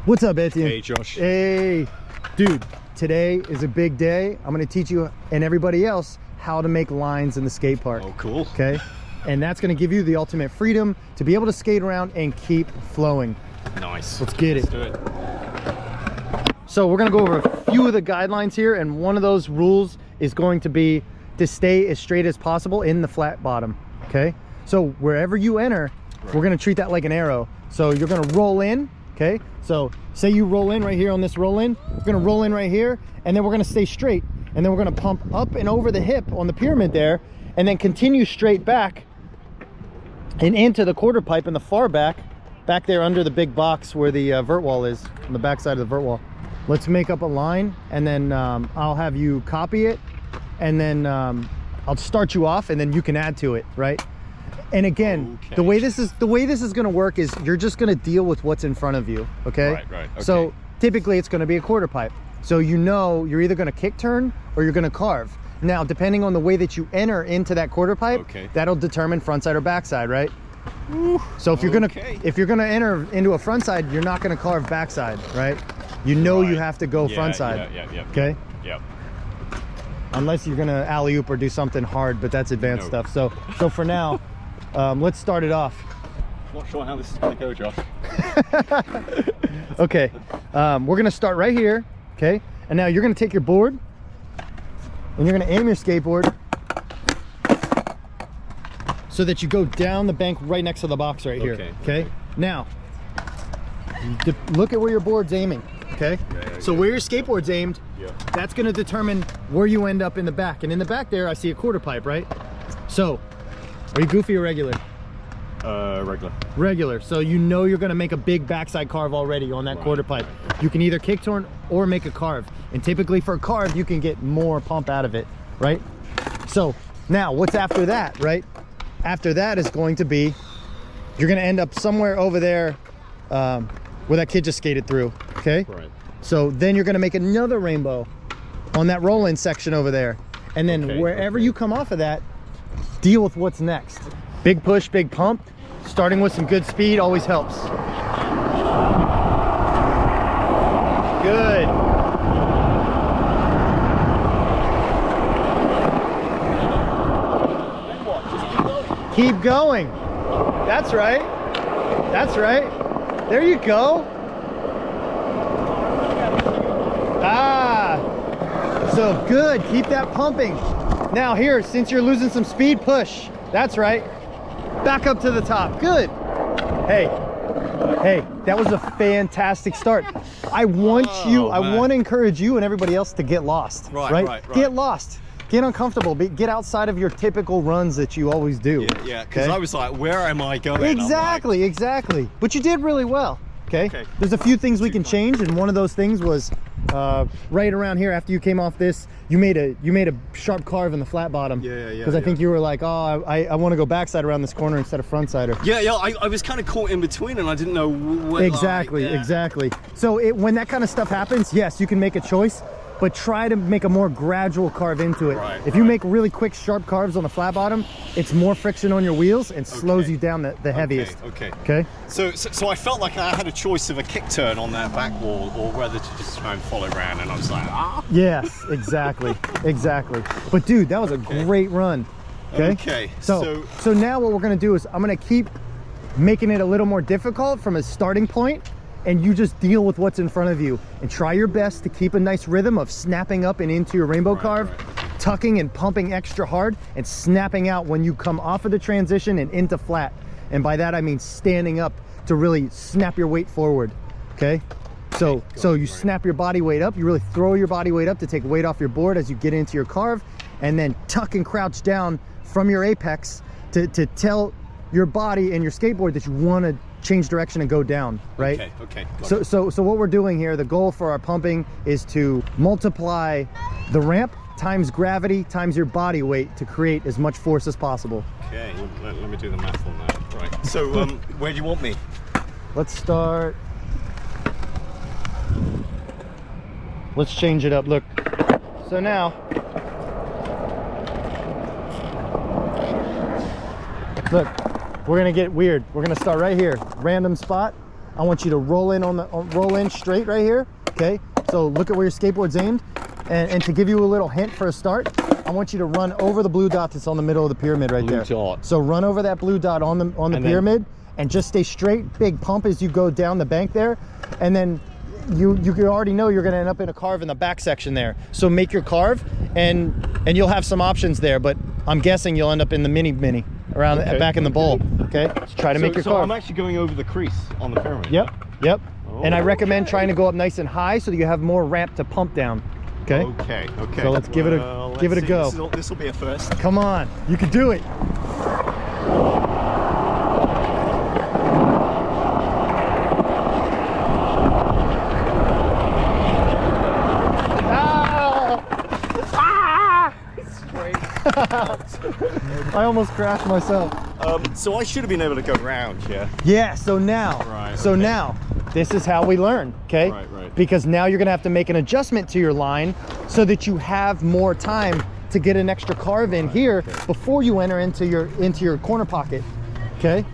What's up, Etienne? Hey, Josh. Hey, dude. Today is a big day. I'm going to teach you and everybody else how to make lines in the skate park. Oh, cool. Okay, and that's going to give you the ultimate freedom to be able to skate around and keep flowing. Nice. Let's get it. Let's do it. So we're going to go over a few of the guidelines here, and one of those rules is going to be to stay as straight as possible in the flat bottom. Okay, so wherever you enter, we're going to treat that like an arrow. So you're going to roll in. Okay, so say you roll in right here on this roll in, we're going to roll in right here, and then we're going to stay straight, and then we're going to pump up and over the hip on the pyramid there, and then continue straight back and into the quarter pipe in the far back there under the big box where the vert wall is, on the back side of the vert wall. Let's make up a line, and then I'll have you copy it, and then I'll start you off, and then you can add to it, right? And again, okay, the way this is going to work is you're just going to deal with what's in front of you. Okay. Right. Okay. So typically it's going to be a quarter pipe. So you know you're either going to kick turn or you're going to carve. Now, depending on the way that you enter into that quarter pipe, that'll determine front side or back side, right? Ooh, so if you're gonna enter into a front side, you're not going to carve back side, right? You know you have to go front side. Yeah. Okay. Yep. Unless you're going to alley-oop or do something hard, but that's advanced stuff. So for now. Let's start it off. Not sure how this is going to go, Josh. Okay, we're going to start right here. Okay, and now you're going to take your board and you're going to aim your skateboard so that you go down the bank right next to the box right here. Okay. Now look at where your board's aiming. Okay, so where your skateboard's aimed, that's going to determine where you end up in the back. And in the back there, I see a quarter pipe, right? So are you goofy or regular? Regular. Regular. So you know you're going to make a big backside carve already on that quarter pipe. You can either kick turn or make a carve. And typically for a carve, you can get more pump out of it, right? So now what's after that, right? After that is going to be, you're going to end up somewhere over there where that kid just skated through, okay? Right. So then you're going to make another rainbow on that roll-in section over there. And then wherever you come off of that, deal with what's next. Big push, big pump. Starting with some good speed always helps. Good. Keep going. That's right. That's right. There you go. So good. Keep that pumping. Now here, since you're losing some speed, push. That's right. Back up to the top. Good. Hey, that was a fantastic start. I want to encourage you and everybody else to get lost. Right. Get lost. Get uncomfortable. Get outside of your typical runs that you always do. Yeah. Because I was like, where am I going? Exactly. But you did really well. Okay. There's a few things we can change, and one of those things was right around here after you came off this, you made a sharp carve in the flat bottom. Because I think you were like, oh, I want to go backside around this corner instead of front sider. I was kind of caught in between, and I didn't know what. Exactly. So when that kind of stuff happens, yes, you can make a choice, but try to make a more gradual carve into it. If you make really quick, sharp carves on the flat bottom, it's more friction on your wheels and slows you down the heaviest. Okay. So I felt like I had a choice of a kick turn on that back wall or whether to just try and follow around, and I was like, Yes, exactly. But dude, that was a great run. Okay. So now what we're gonna do is I'm gonna keep making it a little more difficult from a starting point, and you just deal with what's in front of you and try your best to keep a nice rhythm of snapping up and into your rainbow carve, tucking and pumping extra hard, and snapping out when you come off of the transition and into flat. And by that I mean standing up to really snap your weight forward. Okay, so you snap your body weight up, you really throw your body weight up to take weight off your board as you get into your carve, and then tuck and crouch down from your apex to tell your body and your skateboard that you want to change direction and go down, right? Okay. So what we're doing here, the goal for our pumping is to multiply the ramp times gravity times your body weight to create as much force as possible. Okay, let me do the math on that. Right. So where do you want me? Let's start. Let's change it up. Look. So now, look, we're gonna get weird. We're gonna start right here, random spot. I want you to roll in roll in straight right here. Okay, so look at where your skateboard's aimed, and to give you a little hint for a start, I want you to run over the blue dot that's on the middle of the pyramid right there. Dot. So run over that blue dot on the pyramid, and just stay straight. Big pump as you go down the bank there, and then you already know you're going to end up in a carve in the back section there. So make your carve, and you'll have some options there, but I'm guessing you'll end up in the mini around back in the bowl. Okay, so try to make your carve. I'm actually going over the crease on the pyramid. Yep. Oh, and I recommend trying to go up nice and high so that you have more ramp to pump down. Okay. So let's give it a go. This will be a first. Come on, you can do it. I almost crashed myself. So I should have been able to go round, yeah? Yeah, so now, now, this is how we learn, okay? Right. Because now you're gonna have to make an adjustment to your line so that you have more time to get an extra carve in here before you enter into your corner pocket, okay?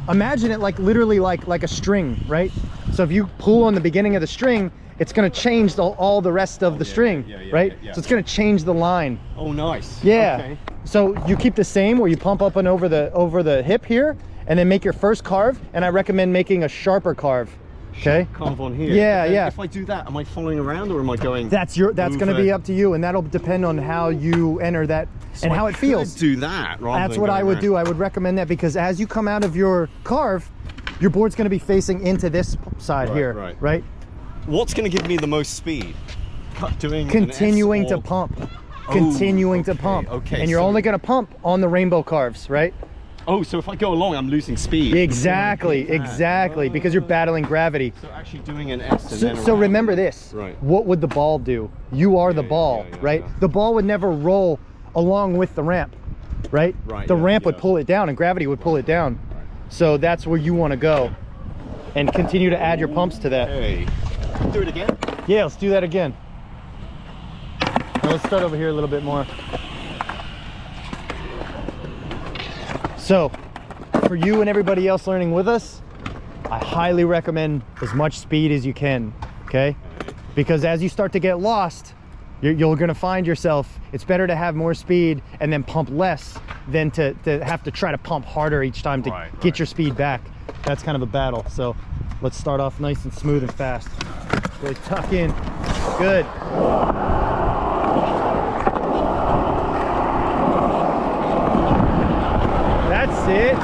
Imagine it like literally like a string, right? So if you pull on the beginning of the string, it's going to change all the rest of the string, right? So it's going to change the line. Oh, nice. Yeah. Okay. So you keep the same where you pump up and over the hip here, and then make your first carve. And I recommend making a sharper carve. Okay. Carve on here. Yeah. If I do that, am I following around or am I going? That's going to be up to you, and that'll depend on how you enter that and how it feels. Do that. That's what I would do. I would recommend that because as you come out of your carve, your board's going to be facing into this side here, right? What's going to give me the most speed? Continuing to pump. Continuing to pump. Okay. And you're only going to pump on the rainbow carves, right? Oh, so if I go along, I'm losing speed. Exactly, because you're battling gravity. So actually doing an S and then so remember this. Right. What would the ball do? You are the ball, right? The ball would never roll along with the ramp, right? The ramp would pull it down and gravity would pull it down. So that's where you want to go. And continue to add your pumps to that. Okay. Do it again? Yeah, let's do that again. Now let's start over here a little bit more. So, for you and everybody else learning with us, I highly recommend as much speed as you can, okay? Because as you start to get lost, you're gonna find yourself, it's better to have more speed and then pump less than to have to try to pump harder each time to get your speed back. That's kind of a battle. So let's start off nice and smooth and fast. Really tuck in. Good. That's it.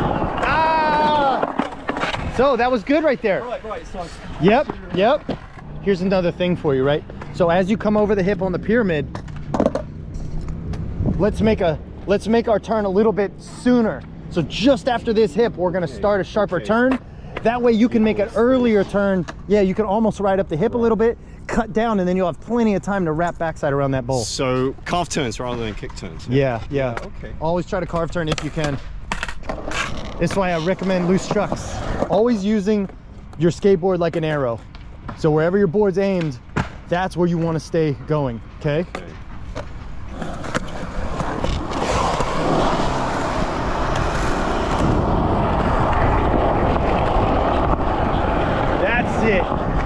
Ah! So that was good right there. Right. So Yep. Here's another thing for you, right? So as you come over the hip on the pyramid, let's make our turn a little bit sooner. So just after this hip, we're gonna start a sharper turn. That way you can make an earlier turn. Yeah, you can almost ride up the hip a little bit, cut down, and then you'll have plenty of time to wrap backside around that bowl. So carve turns rather than kick turns. Yeah. Okay. Always try to carve turn if you can. That's why I recommend loose trucks. Always using your skateboard like an arrow. So wherever your board's aimed, that's where you want to stay going, okay?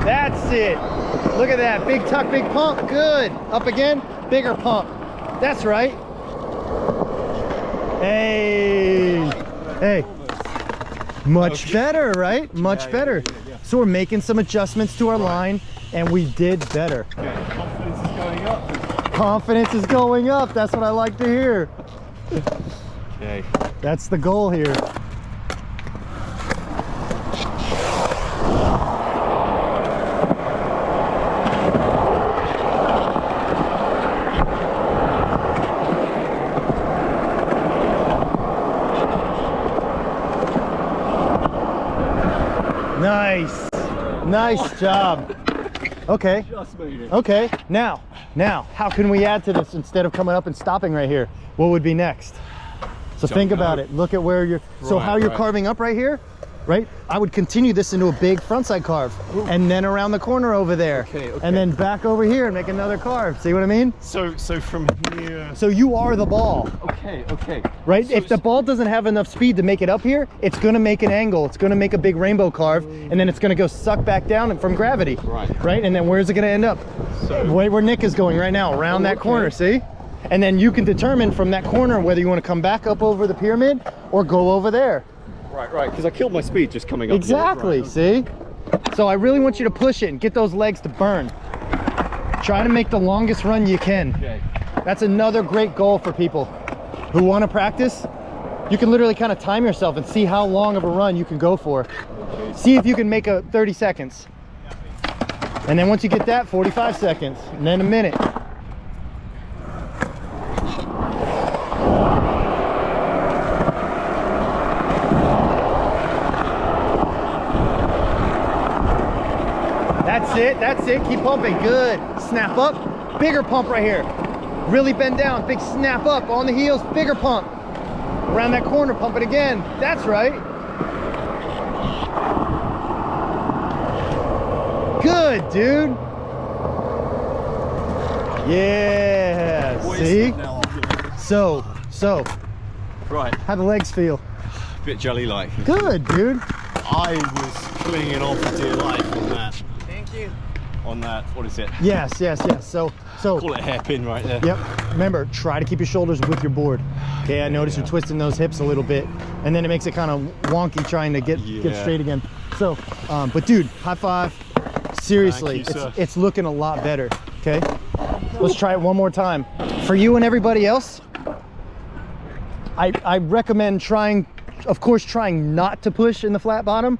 That's it. Look at that. Big tuck, big pump. Good. Up again. Bigger pump. That's right. Hey. Much better, right? Much better. Yeah. So we're making some adjustments to our line, and we did better. Confidence is going up. Confidence is going up. That's what I like to hear. Okay. That's the goal here. Nice job. Okay. Just made it. Okay. Now, how can we add to this instead of coming up and stopping right here? What would be next? So think about it. Look at where you're. So how you're carving up right here. right? I would continue this into a big frontside carve, and then around the corner over there, Okay. and then back over here and make another carve. See what I mean? So from here. So you are the ball, Okay. right? So, If the ball doesn't have enough speed to make it up here, it's gonna make an angle. It's gonna make a big rainbow carve, and then it's gonna go suck back down from gravity. Right? And then where's it gonna end up? So Right where Nick is going right now, around that corner, see? And then you can determine from that corner whether you want to come back up over the pyramid or go over there. right, because I killed my speed just coming up. Exactly, see? So I really want you to push it and get those legs to burn. Try to make the longest run you can. Okay. That's another great goal for people who want to practice. You can literally kind of time yourself and see how long of a run you can go for. See if you can make a 30 seconds. And then once you get that, 45 seconds, and then a minute. That's it, keep pumping, good. Snap up, bigger pump right here. Really bend down, big snap up, on the heels, bigger pump. Around that corner, pump it again, that's right. Good, dude. Yeah, see? So, Right. how the legs feel? A bit jelly-like. Good, dude. I was clinging on for dear life on that. Thank you. On that, what is it? Yes. So Call it a hairpin right there. yep, remember, try to keep your shoulders with your board. Okay, I notice you're twisting those hips a little bit, and then it makes it kind of wonky trying to get straight again. So, but dude, high five. Seriously, Thank you, sir. it's looking a lot better, okay? Let's try it one more time. For you and everybody else, I recommend trying not to push in the flat bottom,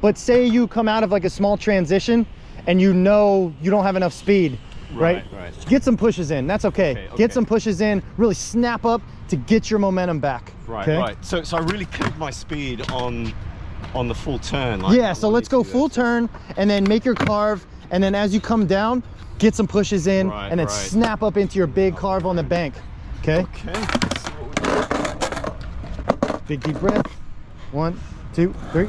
but say you come out of like a small transition and you know you don't have enough speed, right? Get some pushes in, that's okay. Get some pushes in, really snap up to get your momentum back. Right. So I really kept my speed on the full turn. Yeah, so let's go full turn and then make your carve, and then as you come down, get some pushes in, and then snap up into your big carve on the bank. Okay? Big deep breath. 1, 2, 3.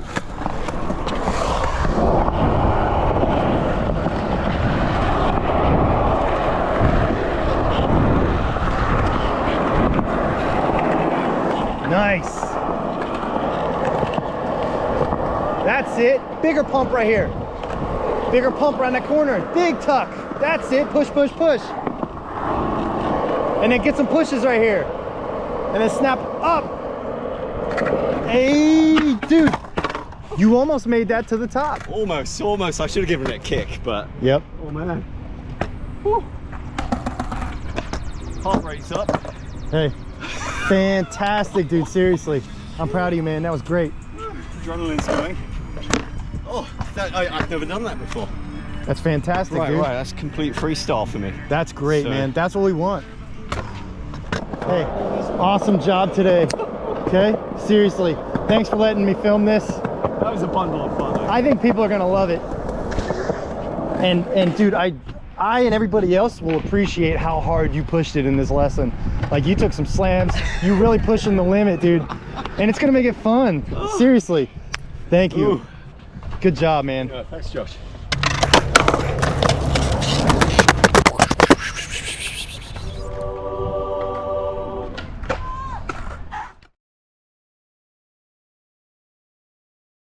Nice. That's it. Bigger pump right here. Bigger pump around that corner. Big tuck. That's it. Push, push, push. And then get some pushes right here. And then snap up. Hey, dude. You almost made that to the top. Almost. I should have given it a kick, but. Yep. Oh man. Whew. Heart rate's up. Hey, fantastic, dude. Seriously. I'm proud of you, man. That was great. Adrenaline's going. Oh, I've never done that before. That's fantastic, dude. Right. That's complete freestyle for me. That's great, man. That's what we want. Hey, awesome job today. Okay, seriously. Thanks for letting me film this. That was a bundle of fun. I think people are gonna love it. And dude, I and everybody else will appreciate how hard you pushed it in this lesson. Like, you took some slams. You really pushing the limit, dude. And it's gonna make it fun. Seriously. Thank you. Good job, man. Yeah, thanks, Josh.